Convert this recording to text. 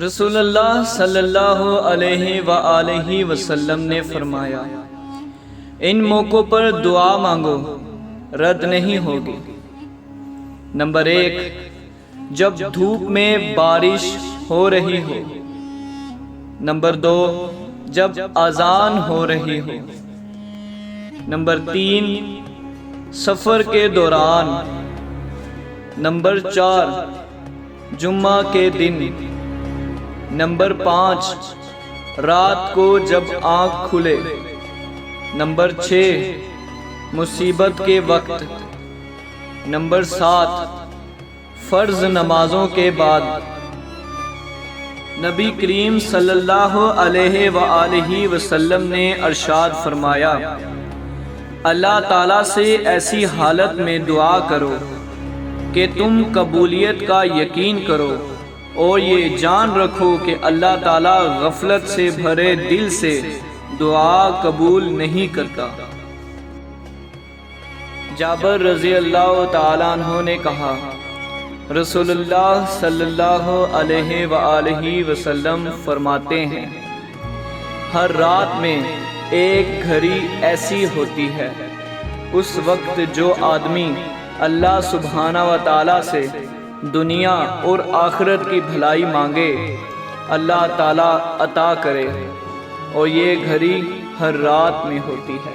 رسول اللہ صلی اللہ علیہ وآلہ وسلم نے فرمایا، ان موقعوں پر دعا مانگو، رد نہیں ہوگی۔ نمبر 1، جب دھوپ میں بارش ہو رہی ہو۔ نمبر 2، جب اذان ہو رہی ہو۔ نمبر 3، سفر کے دوران۔ نمبر 4، جمعہ کے دن۔ نمبر 5، رات کو جب آنکھ کھلے۔ نمبر 6، مصیبت کے وقت۔ نمبر 7، فرض نمازوں کے بعد۔ نبی کریم صلی اللہ علیہ وآلہ وسلم نے ارشاد فرمایا، اللہ تعالیٰ سے ایسی حالت میں دعا کرو کہ تم قبولیت کا یقین کرو اور یہ جان رکھو کہ اللہ تعالیٰ غفلت سے بھرے دل سے دعا قبول نہیں کرتا۔ جابر رضی اللہ تعالیٰ عنہ نے کہا، رسول اللہ صلی اللہ علیہ وآلہ وسلم فرماتے ہیں، ہر رات میں ایک گھڑی ایسی ہوتی ہے، اس وقت جو آدمی اللہ سبحانہ و تعالیٰ سے دنیا اور آخرت کی بھلائی مانگے، اللہ تعالیٰ عطا کرے، اور یہ گھڑی ہر رات میں ہوتی ہے۔